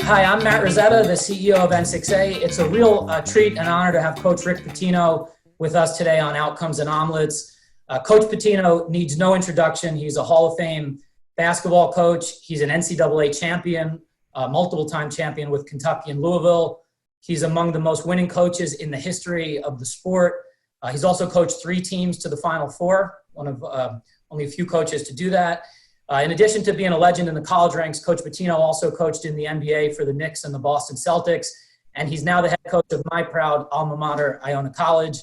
Hi, I'm Matt Rizzetta, the CEO of N6A. It's a real treat and honor to have Coach Rick Pitino with us today on Outcomes and Omelettes. Coach Pitino needs no introduction. He's a Hall of Fame basketball coach. He's an NCAA champion, multiple-time champion with Kentucky and Louisville. He's among the most winning coaches in the history of the sport. He's also coached 3 teams to the Final Four, one of only a few coaches to do that. In addition to being a legend in the college ranks, Coach Pitino also coached in the NBA for the Knicks and the Boston Celtics, and he's now the head coach of my proud alma mater, Iona College.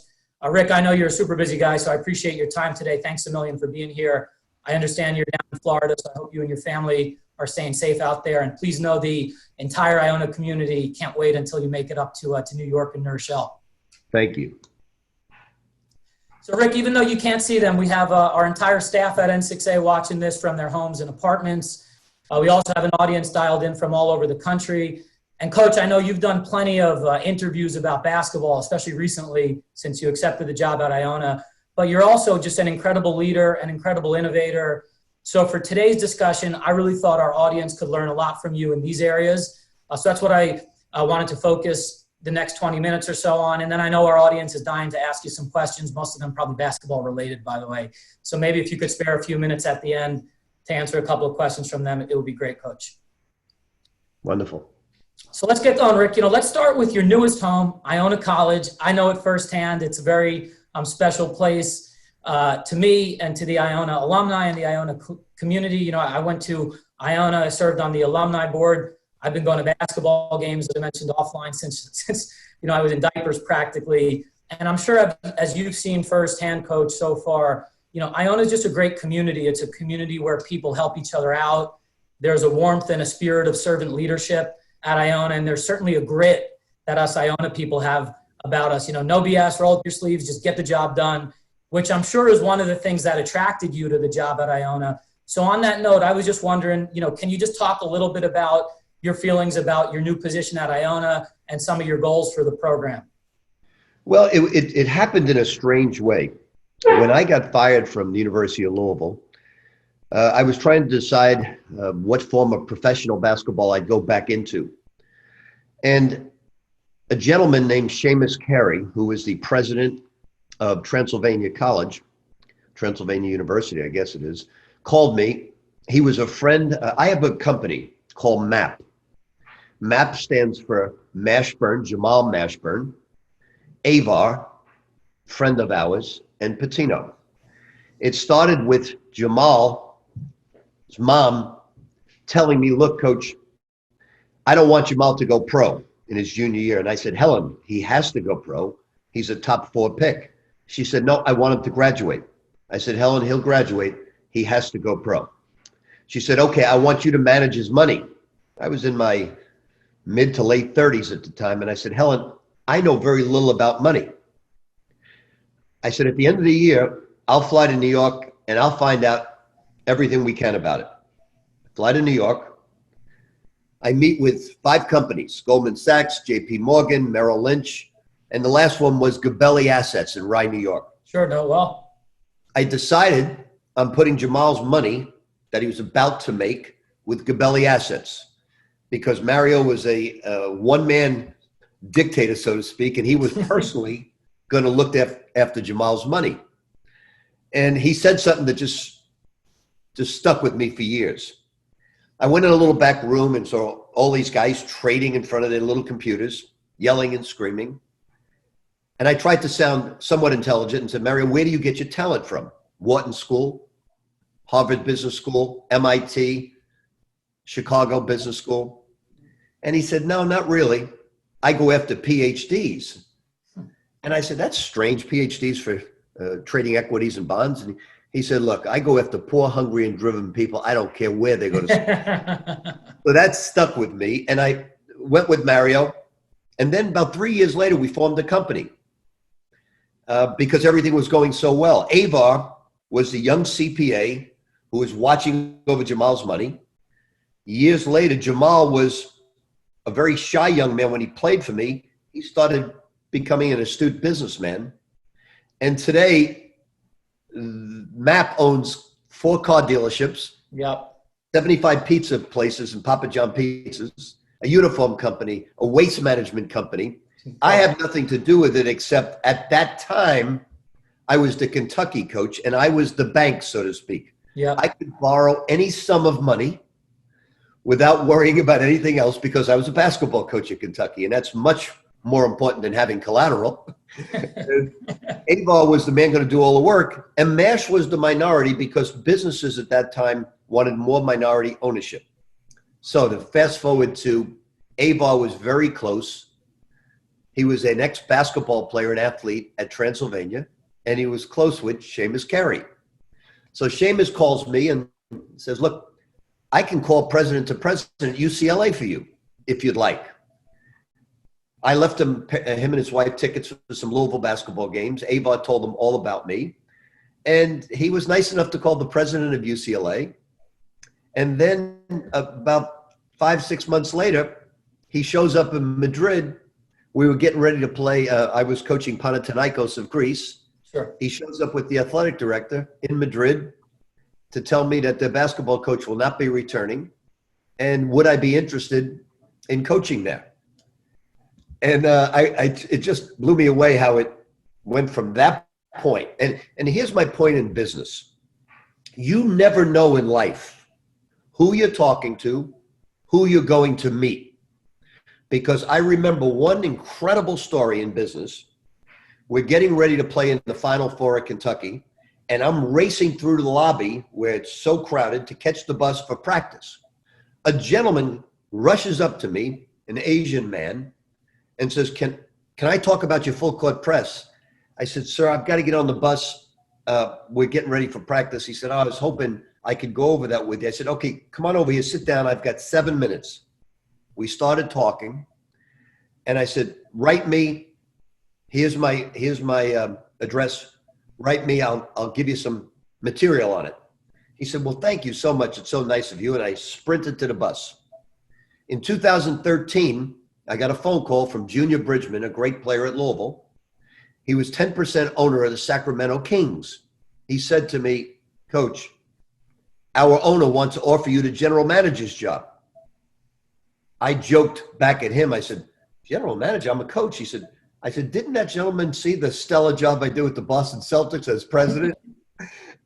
Rick, I know you're a super busy guy, so I appreciate your time today. Thanks a million for being here. I understand you're down in Florida, so I hope you and your family are staying safe out there. And please know the entire Iona community can't wait until you make it up to New York and New Rochelle. Thank you. So, Rick, even though you can't see them, we have our entire staff at N6A watching this from their homes and apartments. We also have an audience dialed in from all over the country. And, Coach, I know you've done plenty of interviews about basketball, especially recently since you accepted the job at Iona. But you're also just an incredible leader, an incredible innovator. So for today's discussion, I really thought our audience could learn a lot from you in these areas. So that's what I wanted to focus the next 20 minutes or so on. And then I know our audience is dying to ask you some questions, most of them probably basketball related, by the way. So maybe if you could spare a few minutes at the end to answer a couple of questions from them, it would be great, Coach. Wonderful. So let's get going, Rick. Let's start with your newest home, Iona College. I know it firsthand. It's a very special place to me and to the Iona alumni and the Iona community. I went to Iona. I served on the alumni board. I've been going to basketball games, as I mentioned, offline since I was in diapers practically. And I'm sure as you've seen firsthand, Coach, so far, Iona is just a great community. It's a community where people help each other out. There's a warmth and a spirit of servant leadership at Iona, and there's certainly a grit that us Iona people have about us. No BS, roll up your sleeves, just get the job done, which I'm sure is one of the things that attracted you to the job at Iona. So on that note, I was just wondering, can you just talk a little bit about your feelings about your new position at Iona and some of your goals for the program? Well, it happened in a strange way. When I got fired from the University of Louisville, I was trying to decide what form of professional basketball I'd go back into. And a gentleman named Seamus Carey, who was the president of Transylvania College, Transylvania University, I guess it is, called me. He was a friend. I have a company called MAP. MAP stands for Mashburn, Jamal Mashburn, Avar, friend of ours, and Pitino. It started with Jamal's mom telling me, look, Coach, I don't want Jamal to go pro in his junior year. And I said, Helen, he has to go pro. He's a top 4 pick. She said, no, I want him to graduate. I said, Helen, he'll graduate. He has to go pro. She said, okay, I want you to manage his money. I was in my mid to late 30s at the time. And I said, Helen, I know very little about money. I said, at the end of the year, I'll fly to New York and I'll find out everything we can about it. Fly to New York. I meet with 5 companies, Goldman Sachs, JP Morgan, Merrill Lynch, and the last one was Gabelli Assets in Rye, New York. Sure, no, well. I decided on putting Jamal's money that he was about to make with Gabelli Assets, because Mario was a one-man dictator, so to speak, and he was personally going to look after Jamal's money. And he said something that just stuck with me for years. I went in a little back room and saw all these guys trading in front of their little computers, yelling and screaming. And I tried to sound somewhat intelligent and said, Mario, where do you get your talent from? Wharton School, Harvard Business School, MIT, Chicago Business School. And he said, no, not really. I go after PhDs. And I said, that's strange, PhDs for trading equities and bonds. And he said, look, I go after poor, hungry, and driven people. I don't care where they go to school. So that stuck with me. And I went with Mario. And then about 3 years later, we formed a company because everything was going so well. Avar was the young CPA who was watching over Jamal's money. Years later, Jamal was a very shy young man. When he played for me, he started becoming an astute businessman. And today, MAP owns 4 car dealerships, Yep. 75 pizza places and Papa John pizzas, a uniform company, a waste management company. I have nothing to do with it, except at that time, I was the Kentucky coach and I was the bank, so to speak. Yeah. I could borrow any sum of money without worrying about anything else because I was a basketball coach at Kentucky, and that's much more important than having collateral. Avar was the man going to do all the work, and MASH was the minority because businesses at that time wanted more minority ownership. So to fast forward to, Avar was very close. He was an ex-basketball player and athlete at Transylvania, and he was close with Seamus Carey. So Seamus calls me and says, look, I can call president to president UCLA for you if you'd like. I left him and his wife tickets for some Louisville basketball games. Avar told him all about me. And he was nice enough to call the president of UCLA. And then about 5-6 months later, he shows up in Madrid. We were getting ready to play. I was coaching Panathinaikos of Greece. Sure. He shows up with the athletic director in Madrid to tell me that the basketball coach will not be returning. And would I be interested in coaching there? And it just blew me away how it went from that point. And here's my point in business. You never know in life who you're talking to, who you're going to meet. Because I remember one incredible story in business. We're getting ready to play in the Final Four at Kentucky, and I'm racing through the lobby where it's so crowded to catch the bus for practice. A gentleman rushes up to me, an Asian man, and says, can I talk about your full court press? I said, sir, I've got to get on the bus. We're getting ready for practice. He said, I was hoping I could go over that with you. I said, okay, come on over here, sit down. I've got 7 minutes. We started talking, and I said, write me. Here's my address. Write me. I'll give you some material on it. He said, well, thank you so much. It's so nice of you. And I sprinted to the bus. In 2013, I got a phone call from Junior Bridgman, a great player at Louisville. He was 10% owner of the Sacramento Kings. He said to me, Coach, our owner wants to offer you the general manager's job. I joked back at him. I said, general manager, I'm a coach. I said, didn't that gentleman see the stellar job I did with the Boston Celtics as president?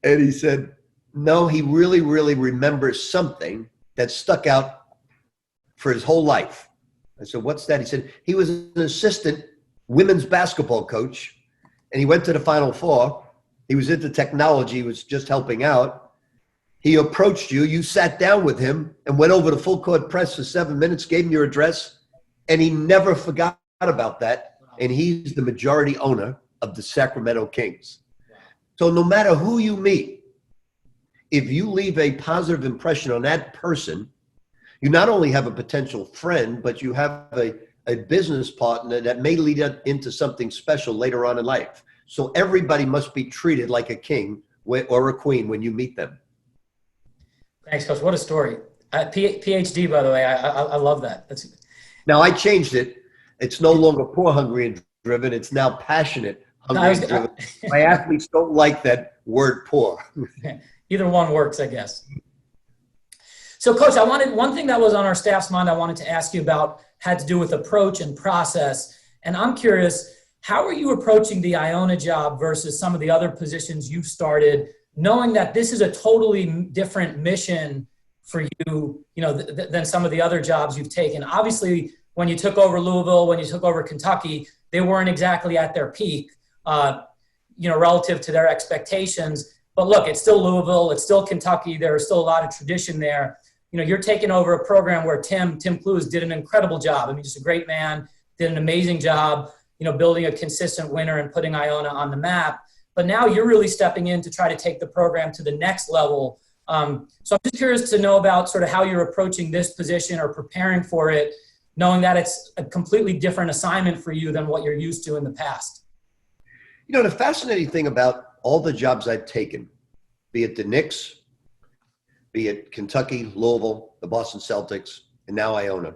And he said, no, he really, really remembers something that stuck out for his whole life. I said, what's that? He said, he was an assistant women's basketball coach, and he went to the Final Four. He was into technology. He was just helping out. He approached you. You sat down with him and went over the full court press for 7 minutes, gave him your address, and he never forgot about that. And he's the majority owner of the Sacramento Kings. So no matter who you meet, if you leave a positive impression on that person, you not only have a potential friend, but you have a business partner that may lead up into something special later on in life. So everybody must be treated like a king or a queen when you meet them. Thanks, Coach. What a story. PhD, by the way. I love that. Now, I changed it. It's no longer poor, hungry, and driven. It's now passionate, hungry, and driven. My athletes don't like that word poor. Either one works, I guess. So, Coach, one thing that was on our staff's mind I wanted to ask you about had to do with approach and process. And I'm curious, how are you approaching the Iona job versus some of the other positions you've started, knowing that this is a totally different mission for you, than some of the other jobs you've taken? Obviously, when you took over Louisville, when you took over Kentucky, they weren't exactly at their peak, relative to their expectations. But look, it's still Louisville, it's still Kentucky. There is still a lot of tradition there. You're taking over a program where Tim Clues did an incredible job. I mean, just a great man, did an amazing job, building a consistent winner and putting Iona on the map. But now you're really stepping in to try to take the program to the next level. So I'm just curious to know about sort of how you're approaching this position or preparing for it, knowing that it's a completely different assignment for you than what you're used to in the past. The fascinating thing about all the jobs I've taken, be it the Knicks, be it Kentucky, Louisville, the Boston Celtics, and now Iona,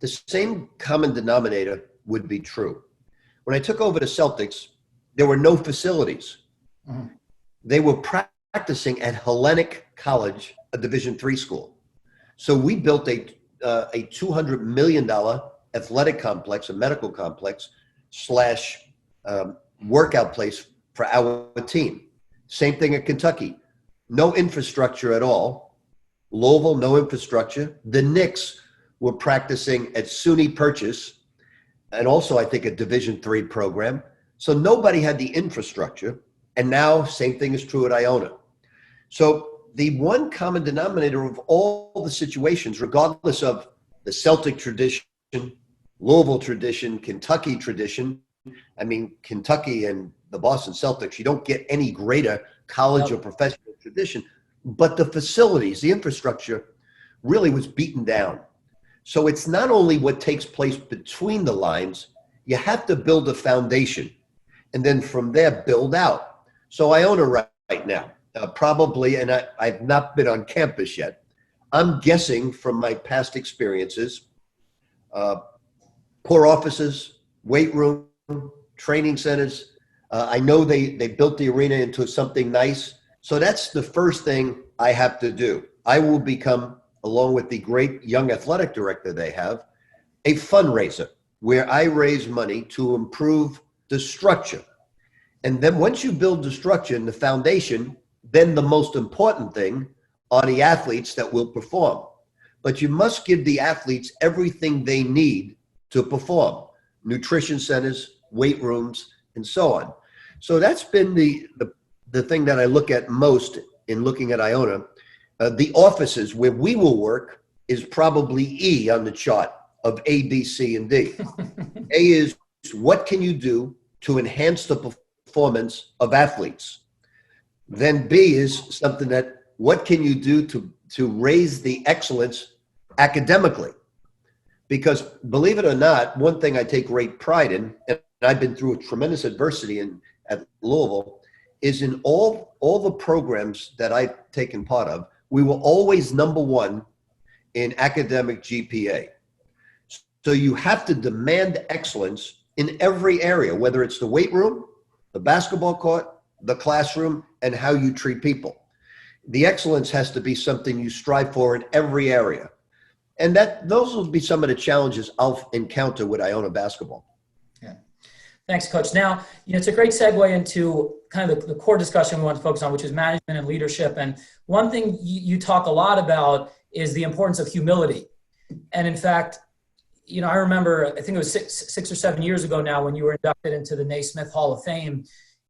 the same common denominator would be true. When I took over the Celtics, there were no facilities. Mm-hmm. They were practicing at Hellenic College, a Division III school. So we built a a $200 million athletic complex, a medical complex / workout place for our team. Same thing at Kentucky. No infrastructure at all. Louisville, no infrastructure. The Knicks were practicing at SUNY Purchase, and also I think a Division III program. So nobody had the infrastructure. And now same thing is true at Iona. So the one common denominator of all the situations, regardless of the Celtic tradition, Louisville tradition, Kentucky tradition, I mean, Kentucky and the Boston Celtics, you don't get any greater college or professional tradition, but the facilities, the infrastructure really was beaten down. So it's not only what takes place between the lines, you have to build a foundation and then from there build out. So Iona right now, probably, and I've not been on campus yet, I'm guessing from my past experiences, poor offices, weight room, training centers. I know they built the arena into something nice. So that's the first thing I have to do. I will become, along with the great young athletic director they have, a fundraiser where I raise money to improve the structure. And then once you build the structure and the foundation, then the most important thing are the athletes that will perform. But you must give the athletes everything they need to perform. Nutrition centers, weight rooms, and so on. So that's been the thing that I look at most in looking at Iona. The offices where we will work is probably E on the chart of A, B, C, and D. A is what can you do to enhance the performance of athletes? Then B is something that what can you do to raise the excellence academically? Because believe it or not, one thing I take great pride in, and I've been through a tremendous adversity at Louisville, is in all the programs that I've taken part of, we were always number one in academic GPA. So you have to demand excellence in every area, whether it's the weight room, the basketball court, the classroom, and how you treat people. The excellence has to be something you strive for in every area. And those will be some of the challenges I'll encounter with Iona basketball. Yeah. Thanks, Coach. Now, it's a great segue into kind of the core discussion we want to focus on, which is management and leadership. And one thing you talk a lot about is the importance of humility. And in fact, I remember, I think it was six or 7 years ago now when you were inducted into the Naismith Hall of Fame.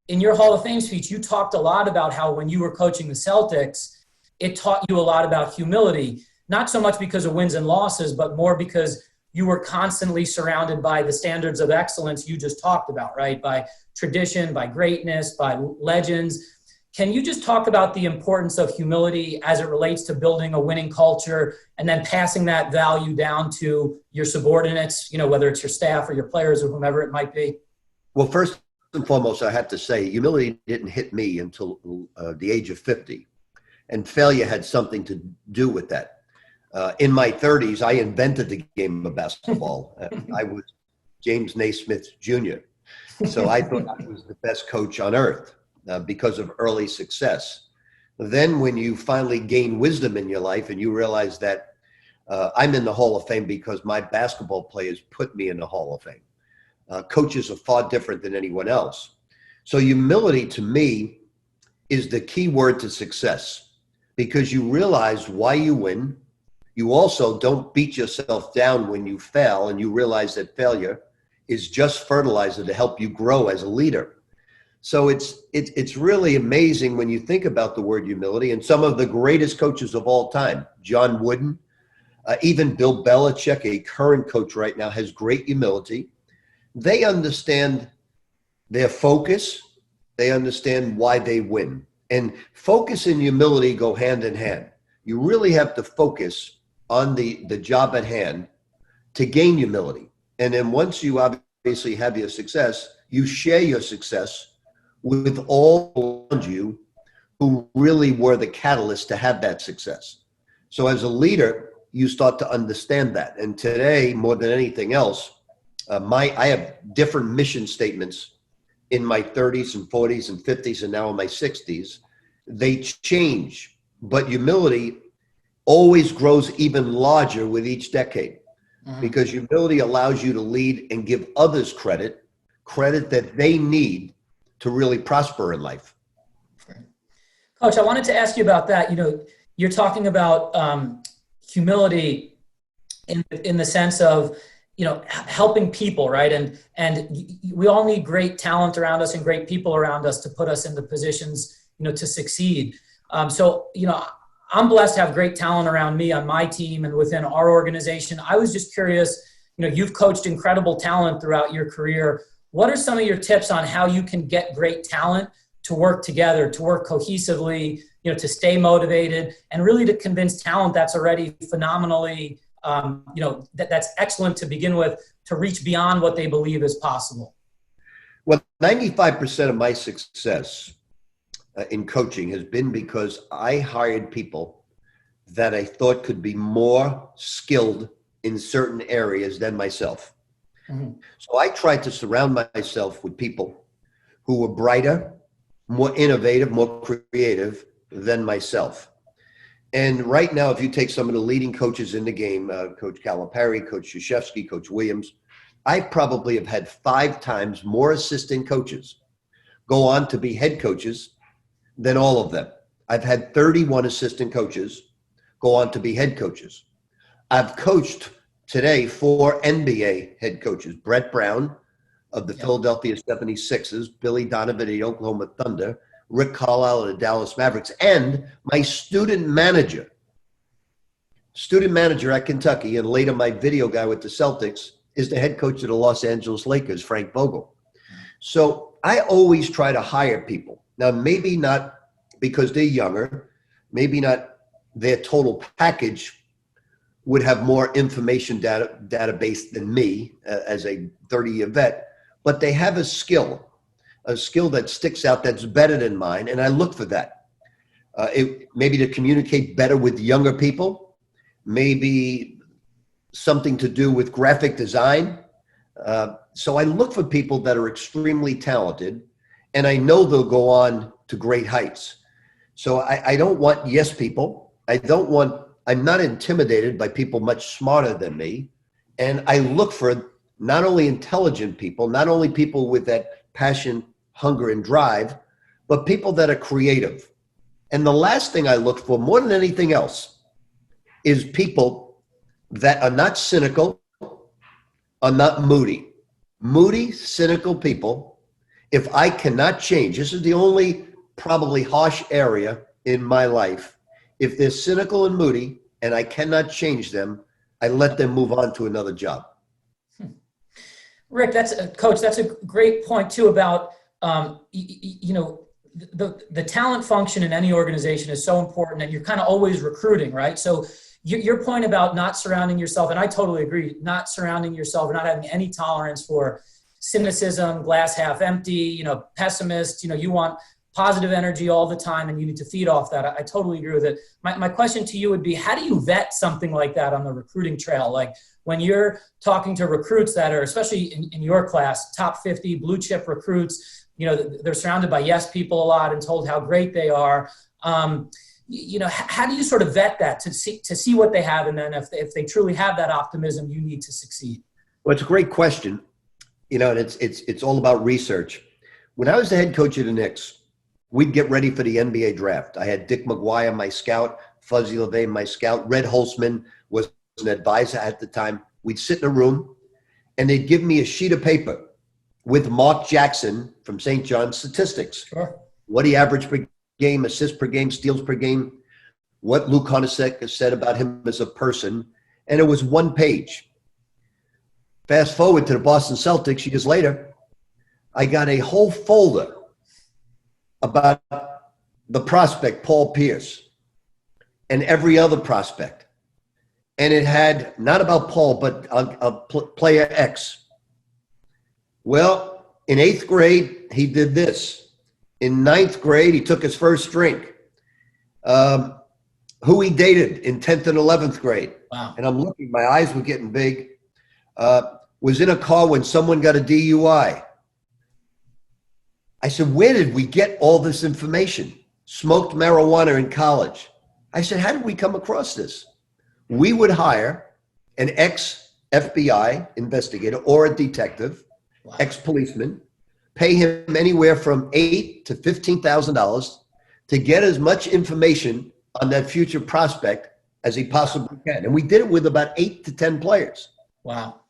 In your Hall of Fame speech, you talked a lot about how when you were coaching the Celtics, it taught you a lot about humility, not so much because of wins and losses, but more because you were constantly surrounded by the standards of excellence you just talked about, right? By tradition, by greatness, by legends. Can you just talk about the importance of humility as it relates to building a winning culture and then passing that value down to your subordinates, whether it's your staff or your players or whomever it might be? Well, first and foremost, I have to say humility didn't hit me until the age of 50. And failure had something to do with that. In my 30s, I invented the game of basketball. I was James Naismith Jr. So I thought I was the best coach on earth because of early success. Then when you finally gain wisdom in your life and you realize that I'm in the Hall of Fame because my basketball players put me in the Hall of Fame. Coaches are far different than anyone else. So humility to me is the key word to success because you realize why you win. You also don't beat yourself down when you fail and you realize that failure is just fertilizer to help you grow as a leader. So it's really amazing when you think about the word humility, and some of the greatest coaches of all time, John Wooden, even Bill Belichick, a current coach right now, has great humility. They understand their focus. They understand why they win. And focus and humility go hand in hand. You really have to focus on the job at hand to gain humility. And then once you obviously have your success, you share your success with all around you who really were the catalyst to have that success. So as a leader, you start to understand that. And today, more than anything else, I have different mission statements in my 30s and 40s and 50s and now in my 60s. They change, but humility always grows even larger with each decade, Mhm. because humility allows you to lead and give others credit that they need to really prosper in life. Coach, I wanted to ask you about that. You're talking about humility in the sense of, helping people, right? And we all need great talent around us and great people around us to put us in the positions, to succeed. So, I'm blessed to have great talent around me on my team and within our organization. I was just curious, you've coached incredible talent throughout your career. What are some of your tips on how you can get great talent to work together, to work cohesively, to stay motivated, and really to convince talent that's already phenomenally, that's excellent to begin with, to reach beyond what they believe is possible? Well, 95% of my success in coaching has been because I hired people that I thought could be more skilled in certain areas than myself. Mm-hmm. So I tried to surround myself with people who were brighter, more innovative, more creative than myself. And right now, if you take some of the leading coaches in the game, Coach Calipari, Coach Krzyzewski, Coach Williams, I probably have had 5 times more assistant coaches go on to be head coaches than all of them. I've had 31 assistant coaches go on to be head coaches. I've coached today 4 NBA head coaches: Brett Brown of the Philadelphia 76ers, Billy Donovan of the Oklahoma Thunder, Rick Carlisle of the Dallas Mavericks, and my student manager at Kentucky, and later my video guy with the Celtics, is the head coach of the Los Angeles Lakers, Frank Vogel. So I always try to hire people. Now, maybe not because they're younger, maybe not their total package would have more information database than me as a 30-year vet, but they have a skill that sticks out, that's better than mine, and I look for that. Maybe to communicate better with younger people, maybe something to do with graphic design. So I look for people that are extremely talented, and I know they'll go on to great heights. So I don't want yes people. I'm not intimidated by people much smarter than me. And I look for not only intelligent people, not only people with that passion, hunger, and drive, but people that are creative. And the last thing I look for more than anything else is people that are not cynical, are not moody. Moody, cynical people, if I cannot change, this is the only probably harsh area in my life. If they're cynical and moody and I cannot change them, I let them move on to another job. Rick, Coach, that's a great point too about, the talent function in any organization is so important, and you're kind of always recruiting, right? So your point about not surrounding yourself, and I totally agree, not surrounding yourself or not having any tolerance for cynicism, glass half empty, pessimist, you want positive energy all the time, and you need to feed off that. I totally agree with it. My question to you would be, how do you vet something like that on the recruiting trail? Like when you're talking to recruits that are, especially in your class, top 50 blue chip recruits, they're surrounded by yes people a lot and told how great they are. How do you sort of vet that to see what they have? And then if they truly have that optimism, you need to succeed. Well, it's a great question. And it's all about research. When I was the head coach of the Knicks, we'd get ready for the NBA draft. I had Dick McGuire, my scout, Fuzzy LeVay, my scout. Red Holzman was an advisor at the time. We'd sit in a room, and they'd give me a sheet of paper with Mark Jackson from St. John's statistics. Sure. What he averaged per game, assists per game, steals per game, what Luke Honusek said about him as a person, and it was 1 page. Fast forward to the Boston Celtics years later, I got a whole folder about the prospect, Paul Pierce, and every other prospect. And it had not about Paul, but player X. Well, in 8th grade, he did this. In 9th grade, he took his first drink. Who he dated in 10th and 11th grade. Wow. And I'm looking, my eyes were getting big. Was in a car when someone got a DUI. I said, where did we get all this information? Smoked marijuana in college. I said, how did we come across this? We would hire an ex-FBI investigator or a detective, Wow. ex-policeman, pay him anywhere from $8,000 to $15,000 to get as much information on that future prospect as he possibly can. And we did it with about 8 to 10 players. Wow.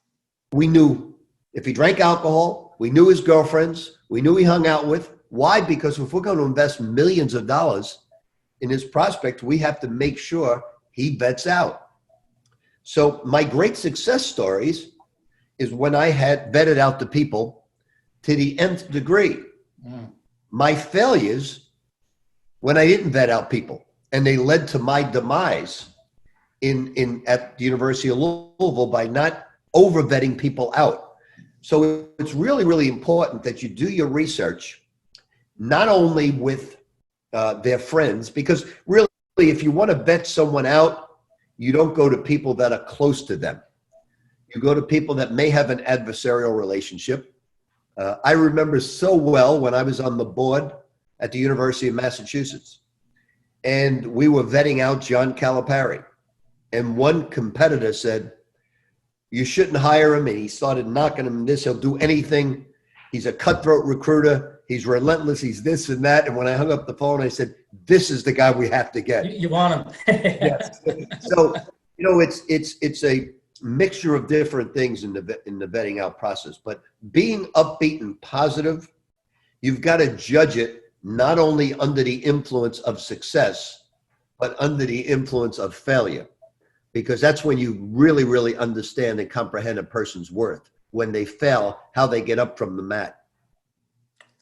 We knew if he drank alcohol, we knew his girlfriends, we knew he hung out with. Why? Because if we're going to invest millions of dollars in his prospect, we have to make sure he vets out. So my great success stories is when I had vetted out the people to the nth degree. My failures, when I didn't vet out people, and they led to my demise at the University of Louisville by not over vetting people out. So it's really, really important that you do your research, not only with their friends, because really, if you want to vet someone out, you don't go to people that are close to them. You go to people that may have an adversarial relationship. I remember so well when I was on the board at the University of Massachusetts, and we were vetting out John Calipari. And one competitor said, you shouldn't hire him. And he started knocking him this. He'll do anything. He's a cutthroat recruiter. He's relentless. He's this and that. And when I hung up the phone, I said, this is the guy we have to get. You want him. Yes. So, it's a mixture of different things in the vetting out process. But being upbeat and positive, you've got to judge it not only under the influence of success, but under the influence of failure. Because that's when you really, really understand and comprehend a person's worth. When they fail, how they get up from the mat.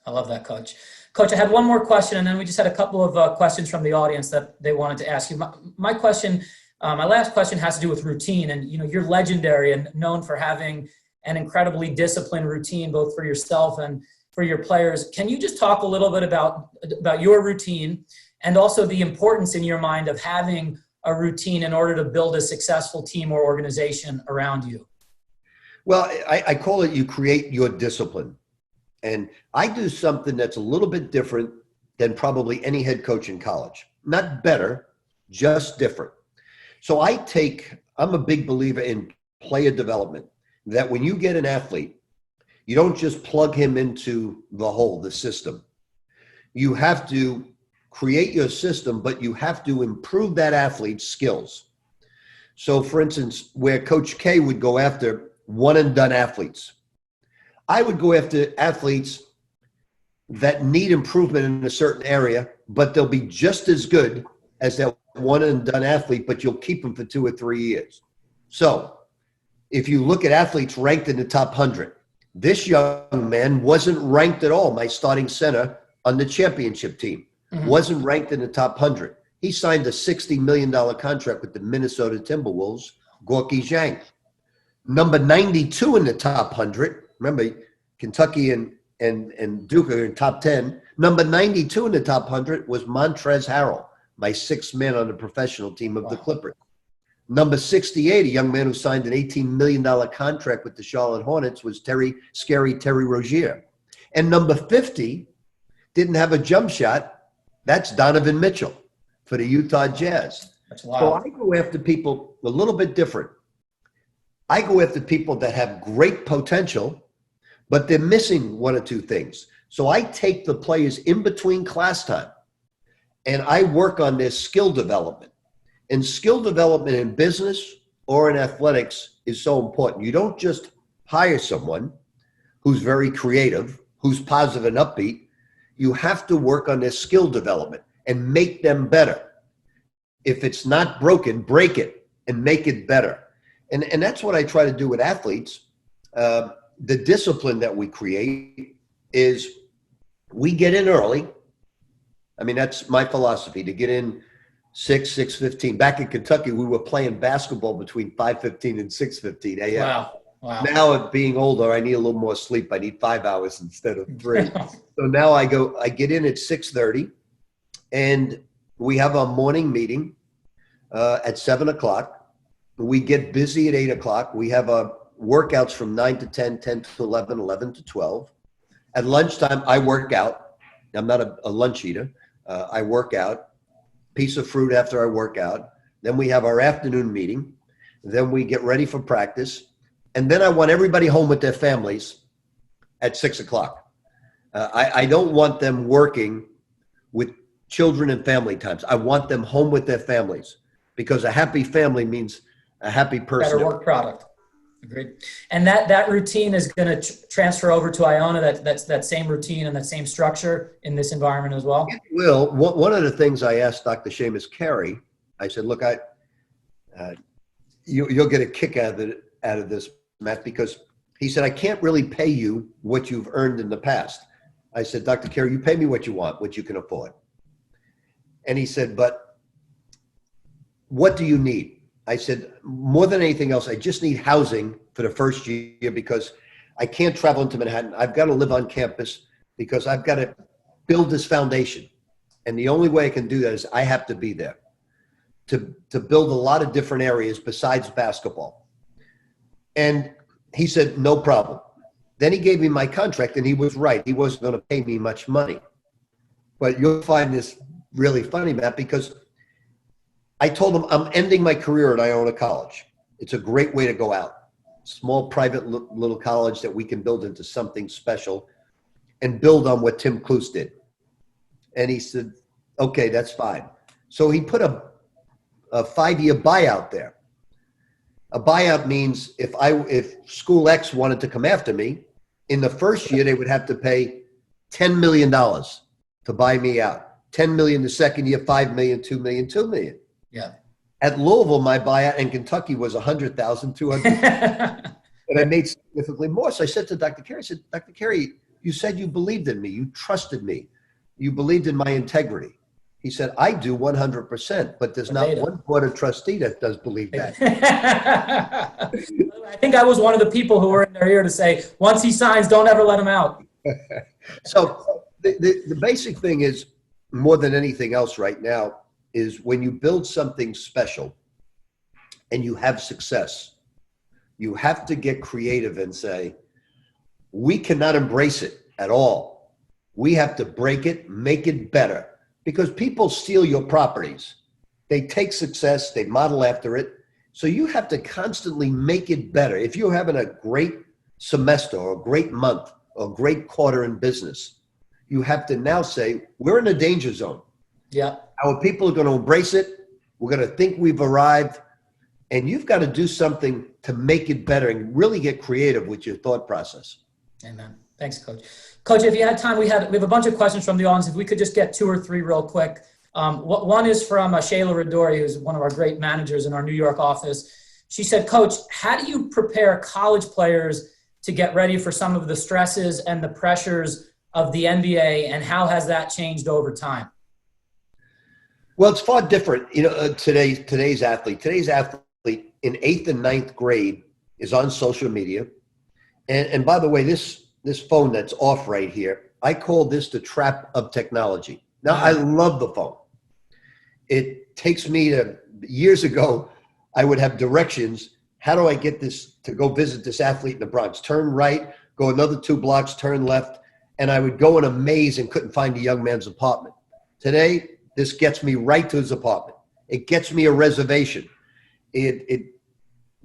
I love that, Coach. Coach, I had one more question, and then we just had a couple of questions from the audience that they wanted to ask you. My question, my last question has to do with routine. And, you're legendary and known for having an incredibly disciplined routine, both for yourself and for your players. Can you just talk a little bit about your routine and also the importance in your mind of having a routine in order to build a successful team or organization around you? Well, I call it you create your discipline. And I do something that's a little bit different than probably any head coach in college. Not better, just different. So I'm a big believer in player development, that when you get an athlete, you don't just plug him into the hole, the system. You have to create your system, but you have to improve that athlete's skills. So for instance, where Coach K would go after one and done athletes, I would go after athletes that need improvement in a certain area, but they'll be just as good as that one and done athlete, but you'll keep them for 2 or 3 years. So if you look at athletes ranked in the top 100, this young man wasn't ranked at all. My starting center on the championship team wasn't ranked in the top 100. He signed a $60 million contract with the Minnesota Timberwolves, Gorky Zhang. Number 92 in the top 100. Remember, Kentucky and Duke are in top 10. Number 92 in the top 100 was Montrezl Harrell, my 6th man on the professional team of the Clippers. Number 68, a young man who signed an $18 million contract with the Charlotte Hornets, was Terry Rozier. And number 50 didn't have a jump shot. That's Donovan Mitchell for the Utah Jazz. That's wild. So I go after people a little bit different. I go after people that have great potential, but they're missing 1 or 2 things. So I take the players in between class time and I work on their skill development. And skill development in business or in athletics is so important. You don't just hire someone who's very creative, who's positive and upbeat. You have to work on their skill development and make them better. If it's not broken, break it and make it better. And that's what I try to do with athletes. The discipline that we create is we get in early. I mean, that's my philosophy, to get in 6:15. Back in Kentucky, we were playing basketball between 5:15 and 6:15 a.m. Wow. Now, being older, I need a little more sleep. I need 5 hours instead of 3. So now I get in at 6:30, and we have our morning meeting at 7 o'clock. We get busy at 8 o'clock. We have our workouts from 9 to 10, 10 to 11, 11 to 12. At lunchtime, I work out. I'm not a lunch eater. I work out. piece of fruit after I work out. Then we have our afternoon meeting. Then we get ready for practice. And then I want everybody home with their families at 6 o'clock. I don't want them working with children and family times. I want them home with their families, because a happy family means a happy person. Better work product. Agreed. And that routine is going to transfer over to Iona, that same routine and that same structure in this environment as well? It will. One of the things I asked Dr. Seamus Carey, I said, look, you'll get a kick out of this, Matt, because he said, I can't really pay you what you've earned in the past. I said, Dr. Carey, you pay me what you want, what you can afford. And he said, but what do you need? I said, more than anything else, I just need housing for the first year, because I can't travel into Manhattan. I've got to live on campus, because I've got to build this foundation. And the only way I can do that is I have to be there to build a lot of different areas besides basketball. And he said, no problem. Then he gave me my contract, and he was right. He wasn't going to pay me much money. But you'll find this really funny, Matt, because I told him I'm ending my career at Iona College. It's a great way to go out. Small, private little college that we can build into something special and build on what Tim Cluse did. And he said, okay, that's fine. So he put a 5-year buyout there. A buyout means if School X wanted to come after me, in the first year, they would have to pay $10 million to buy me out. $10 million the second year, $5 million, $2 million, $2 million. Yeah. At Louisville, my buyout in Kentucky was $100,000, $200,000. And I made significantly more. So I said to Dr. Carey, I said, Dr. Carey, you said you believed in me. You trusted me. You believed in my integrity. He said, I do 100%, but there's not one board of trustee that does believe that. I think I was one of the people who were in their ear to say, once he signs, don't ever let him out. So the basic thing is, more than anything else right now, is when you build something special and you have success, you have to get creative and say, we cannot embrace it at all. We have to break it, make it better, because people steal your properties. They take success, they model after it. So you have to constantly make it better. If you're having a great semester or a great month or a great quarter in business, you have to now say, we're in a danger zone. Yeah. Our people are going to embrace it. We're going to think we've arrived. And you've got to do something to make it better and really get creative with your thought process. Amen. Thanks, Coach. Coach, if you had time, we have a bunch of questions from the audience. If we could just get 2 or 3 real quick. One is from Shayla Radori, who's one of our great managers in our New York office. She said, Coach, how do you prepare college players to get ready for some of the stresses and the pressures of the NBA, and how has that changed over time? Well, it's far different. You know, today's athlete in 8th and 9th grade is on social media. And by the way, this phone that's off right here, I call this the trap of technology. Now, I love the phone. It takes me to years ago, I would have directions. How do I get this to go visit this athlete in the Bronx? Turn right, go another 2 blocks, turn left. And I would go in a maze and couldn't find the young man's apartment. Today, this gets me right to his apartment. It gets me a reservation. It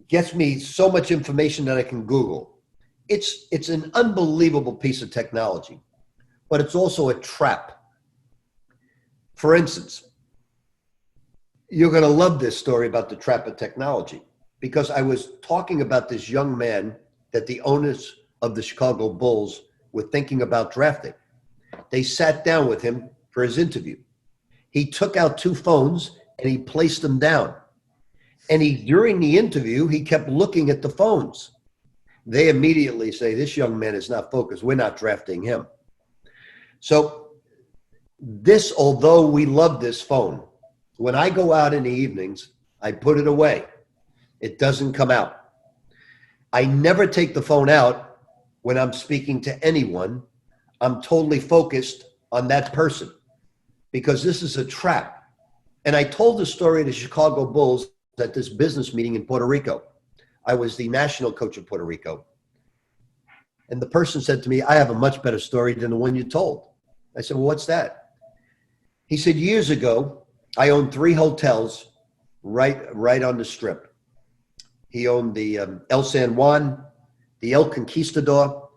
gets me so much information that I can Google. It's an unbelievable piece of technology, but it's also a trap. For instance, you're going to love this story about the trap of technology, because I was talking about this young man that the owners of the Chicago Bulls were thinking about drafting. They sat down with him for his interview. He took out 2 phones and he placed them down. And during the interview, he kept looking at the phones. They immediately say, this young man is not focused. We're not drafting him. So this, although we love this phone, when I go out in the evenings, I put it away. It doesn't come out. I never take the phone out when I'm speaking to anyone. I'm totally focused on that person, because this is a trap. And I told the story of the Chicago Bulls at this business meeting in Puerto Rico. I was the national coach of Puerto Rico. And the person said to me, I have a much better story than the one you told. I said, well, what's that? He said, years ago, I owned 3 hotels right on the strip. He owned the El San Juan, the El Conquistador,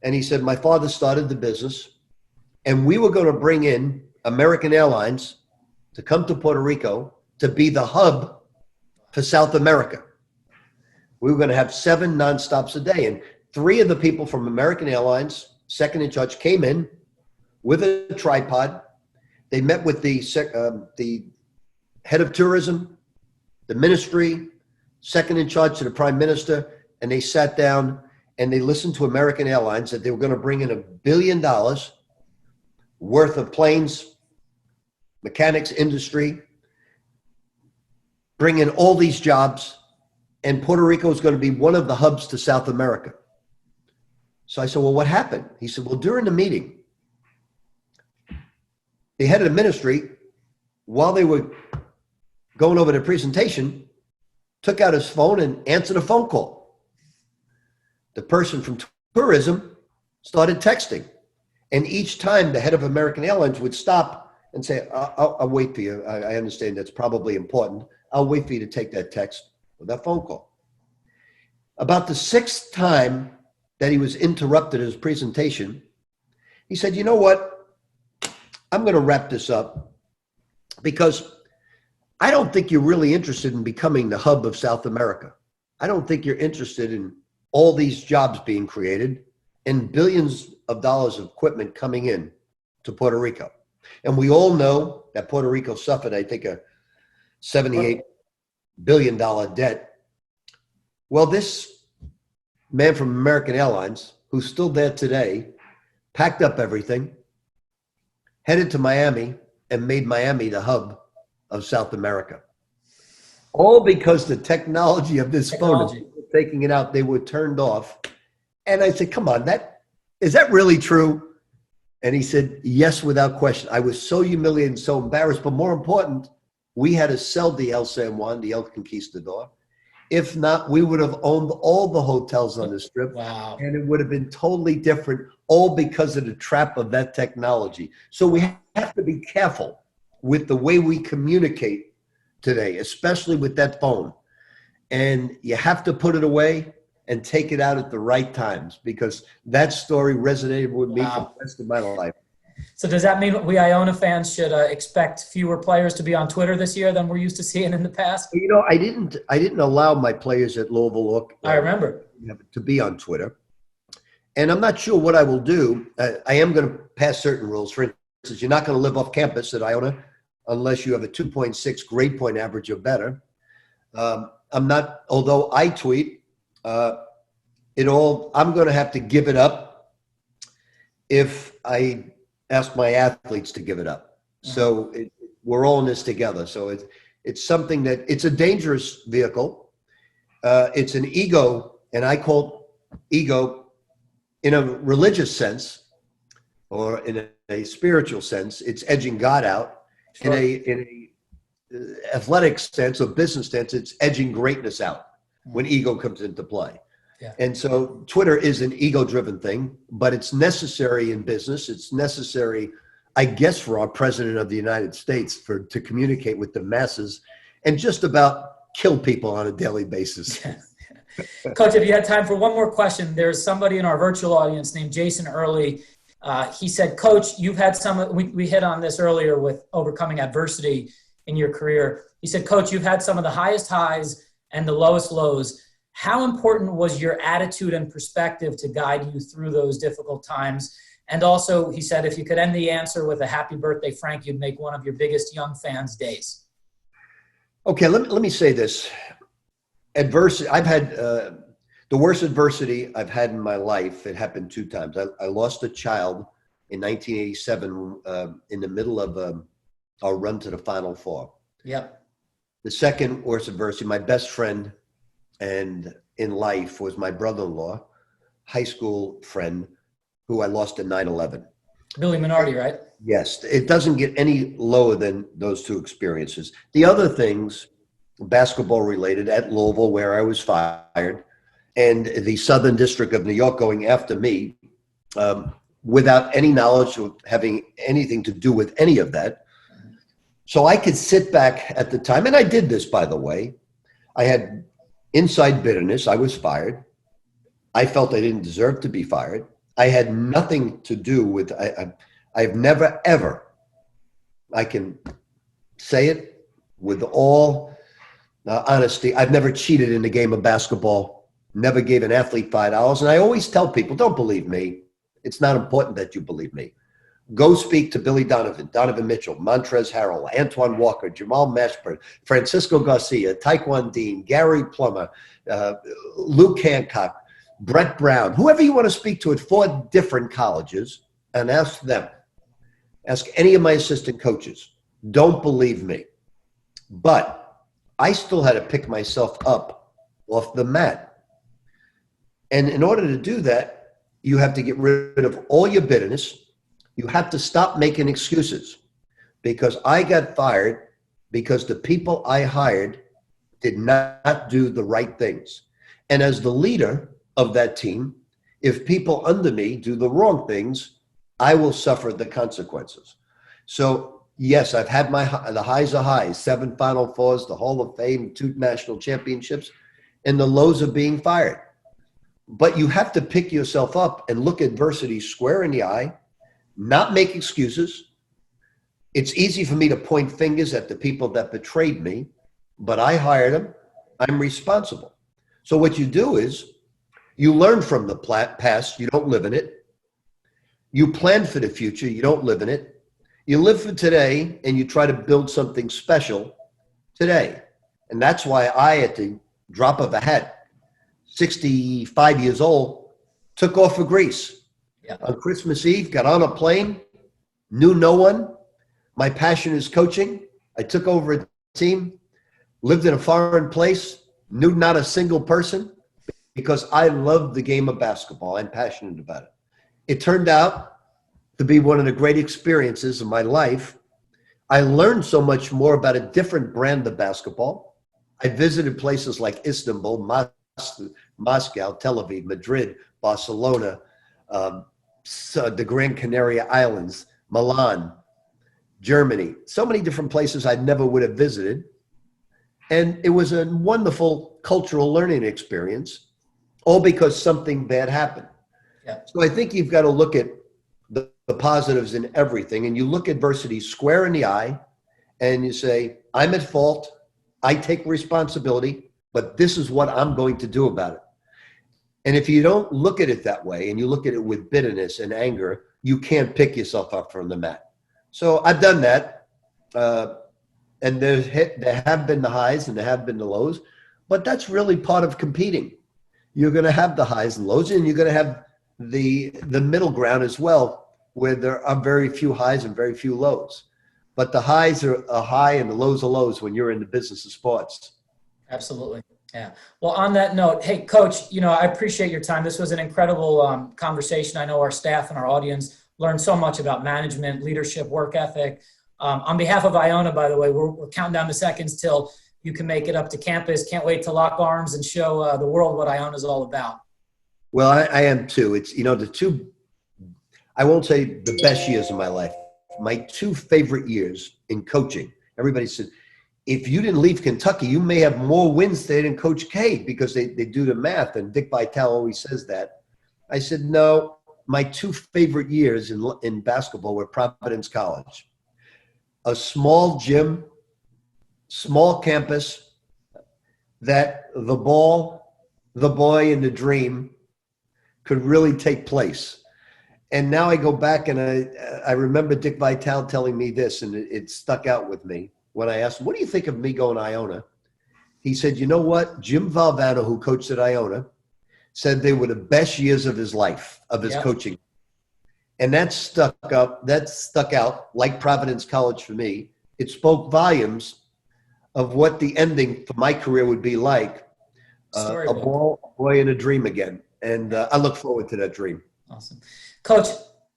and he said, my father started the business, and we were going to bring in American Airlines to come to Puerto Rico to be the hub for South America. We were going to have 7 nonstops a day, and 3 of the people from American Airlines, second in charge, came in with a tripod. They met with the head of tourism, the ministry, second in charge to the prime minister, and they sat down and they listened to American Airlines that they were going to bring in $1 billion worth of planes, mechanics industry, bring in all these jobs, and Puerto Rico is going to be one of the hubs to South America. So I said, well, what happened? He said, well, during the meeting, the head of the ministry, while they were going over the presentation, took out his phone and answered a phone call. The person from tourism started texting. And each time the head of American Airlines would stop and say, I'll wait for you. I understand that's probably important. I'll wait for you to take that text or that phone call. About the 6th time that he was interrupted in his presentation, he said, you know what? I'm going to wrap this up because I don't think you're really interested in becoming the hub of South America. I don't think you're interested in all these jobs being created and billions of dollars of equipment coming in to Puerto Rico. And we all know that Puerto Rico suffered, I think, a $78 billion debt. Well, this man from American Airlines, who's still there today, packed up everything, headed to Miami, and made Miami the hub of South America. All because the technology of this phone, taking it out, they were turned off. And I said, come on, is that really true? And he said, yes, without question. I was so humiliated and so embarrassed, but more important, we had to sell the El San Juan, the El Conquistador. If not, we would have owned all the hotels on the strip. Wow. And it would have been totally different, all because of the trap of that technology. So we have to be careful with the way we communicate today, especially with that phone. And you have to put it away and take it out at the right times, because that story resonated with me for the rest of my life. So does that mean we Iona fans should expect fewer players to be on Twitter this year than we're used to seeing in the past? You know, I didn't allow my players at Louisville I remember to be on Twitter. And I'm not sure what I will do. I am going to pass certain rules. For instance, you're not going to live off campus at Iona unless you have a 2.6 grade point average or better. I'm not, although I tweet, I'm going to have to give it up if I ask my athletes to give it up. So we're all in this together. So it's something that it's a dangerous vehicle. It's an ego, and I call ego in a religious sense or in a spiritual sense. It's edging God out. Sure. In a athletic sense or business sense, it's edging greatness out when ego comes into play. Yeah. And so Twitter is an ego-driven thing, but it's necessary in business. It's necessary, I guess, for our president of the United States to communicate with the masses and just about kill people on a daily basis. Coach, if you had time for one more question, there's somebody in our virtual audience named Jason Early. He said, Coach, you've had we hit on this earlier with overcoming adversity in your career. He said, Coach, you've had some of the highest highs and the lowest lows. How important was your attitude and perspective to guide you through those difficult times? And also, he said, if you could end the answer with a happy birthday, Frank, you'd make one of your biggest young fans' days. Okay, let me say this. Adversity, I've had the worst adversity I've had in my life. It happened 2 times. I lost a child in 1987 in the middle of our run to the Final Four. Yep. The second worst adversity, my best friend and in life was my brother-in-law, high school friend, who I lost in 9/11. Billy Minardi, right? Yes. It doesn't get any lower than those 2 experiences. The other things, basketball related at Louisville, where I was fired, and the Southern District of New York going after me without any knowledge of having anything to do with any of that. So I could sit back at the time, and I did this, by the way. I had inside bitterness. I was fired. I felt I didn't deserve to be fired. I had nothing to do with, I've never, ever, I can say it with all honesty, I've never cheated in the game of basketball, never gave an athlete $5. And I always tell people, don't believe me. It's not important that you believe me. Go speak to Billy Donovan, Donovan Mitchell, Montrezl Harrell, Antoine Walker, Jamal Mashburn, Francisco Garcia, Taekwon Dean, Gary Plummer, Luke Hancock, Brett Brown, whoever you want to speak to at 4 different colleges, and ask them. Ask any of my assistant coaches. Don't believe me. But I still had to pick myself up off the mat. And in order to do that, you have to get rid of all your bitterness. You have to stop making excuses, because I got fired because the people I hired did not do the right things. And as the leader of that team, if people under me do the wrong things, I will suffer the consequences. So yes, I've had the highs are highs, 7 Final Fours, the Hall of Fame, 2 national championships, and the lows of being fired. But you have to pick yourself up and look adversity square in the eye, not make excuses. It's easy for me to point fingers at the people that betrayed me, but I hired them. I'm responsible. So what you do is you learn from the past. You don't live in it. You plan for the future. You don't live in it. You live for today, and you try to build something special today. And that's why I, at the drop of a hat, 65 years old, took off for Greece. Yeah. On Christmas Eve, got on a plane, knew no one. My passion is coaching. I took over a team, lived in a foreign place, knew not a single person, because I love the game of basketball. I'm passionate about it. It turned out to be one of the great experiences of my life. I learned so much more about a different brand of basketball. I visited places like Istanbul, Moscow, Tel Aviv, Madrid, Barcelona, the Gran Canaria Islands, Milan, Germany, so many different places I never would have visited. And it was a wonderful cultural learning experience, all because something bad happened. Yeah. So I think you've got to look at the positives in everything, and you look adversity square in the eye, and you say, I'm at fault, I take responsibility, but this is what I'm going to do about it. And if you don't look at it that way, and you look at it with bitterness and anger, you can't pick yourself up from the mat. So I've done that. And there have been the highs and there have been the lows, but that's really part of competing. You're going to have the highs and lows, and you're going to have the middle ground as well, where there are very few highs and very few lows. But the highs are high and the lows are lows when you're in the business of sports. Absolutely. Yeah. Well, on that note, hey, Coach, I appreciate your time. This was an incredible conversation. I know our staff and our audience learned so much about management, leadership, work ethic. On behalf of Iona, by the way, we're counting down the seconds till you can make it up to campus. Can't wait to lock arms and show the world what Iona is all about. Well, I am too. It's, the 2, I won't say the best years of my life, my 2 favorite years in coaching. Everybody said, if you didn't leave Kentucky, you may have more wins there than Coach K, because they do the math, and Dick Vitale always says that. I said, no, my 2 favorite years in basketball were Providence College. A small gym, small campus, that the ball, the boy, and the dream could really take place. And now I go back and I remember Dick Vitale telling me this, and it stuck out with me. When I asked him, what do you think of me going to Iona? He said, you know what? Jim Valvano, who coached at Iona, said they were the best years of his life, of his coaching. And that stuck out like Providence College for me. It spoke volumes of what the ending for my career would be like. A ball, a boy, and a dream again. And I look forward to that dream. Awesome. Coach,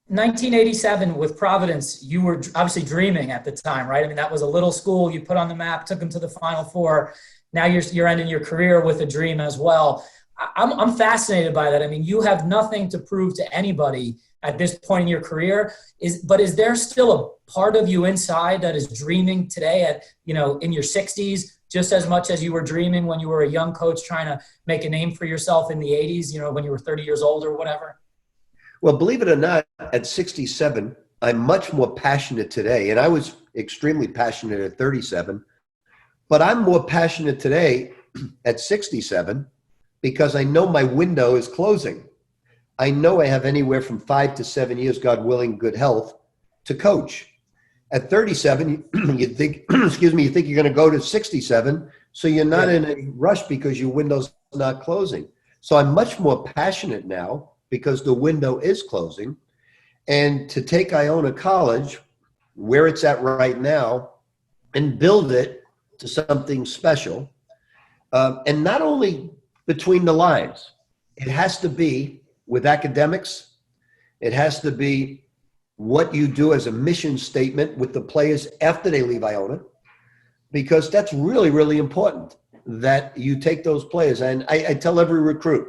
1987 with Providence, you were obviously dreaming at the time, right? I mean, that was a little school you put on the map, took them to the Final Four. Now you're ending your career with a dream as well. I'm fascinated by that. I mean, you have nothing to prove to anybody at this point in your career. But is there still a part of you inside that is dreaming today at, in your 60s, just as much as you were dreaming when you were a young coach trying to make a name for yourself in the 80s, when you were 30 years old or whatever? Well, believe it or not, at 67, I'm much more passionate today. And I was extremely passionate at 37, but I'm more passionate today at 67 because I know my window is closing. I know I have anywhere from 5 to 7 years, God willing, good health, to coach. At 37, you think, you think you're going to go to 67, so you're not in a rush because your window's not closing. So I'm much more passionate now because the window is closing. And to take Iona College, where it's at right now, and build it to something special. And not only between the lines, it has to be with academics. It has to be what you do as a mission statement with the players after they leave Iona, because that's really, really important that you take those players. And I tell every recruit,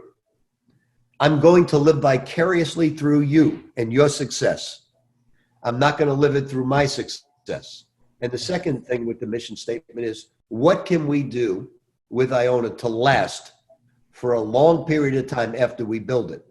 I'm going to live vicariously through you and your success. I'm not going to live it through my success. And the second thing with the mission statement is, what can we do with Iona to last for a long period of time after we build it?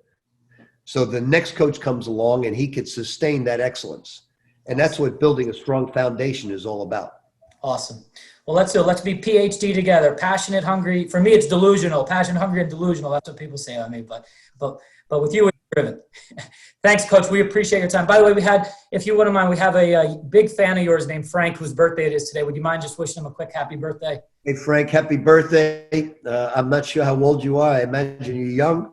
So the next coach comes along and he could sustain that excellence. And that's what building a strong foundation is all about. Awesome. Well, let's be PhD together. Passionate, hungry. For me, it's delusional. Passionate, hungry, and delusional. That's what people say on me. But with you, it's driven. Thanks, Coach. We appreciate your time. By the way, if you wouldn't mind, we have a big fan of yours named Frank, whose birthday it is today. Would you mind just wishing him a quick happy birthday? Hey, Frank, happy birthday. I'm not sure how old you are. I imagine you're young.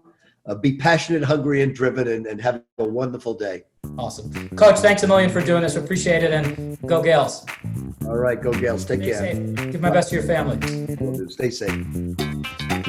Be passionate, hungry, and driven, and have a wonderful day. Awesome. Coach, thanks a million for doing this. Appreciate it, and go Gales. All right, go Gales. Take care. Stay safe. Give my best to your family. Stay safe.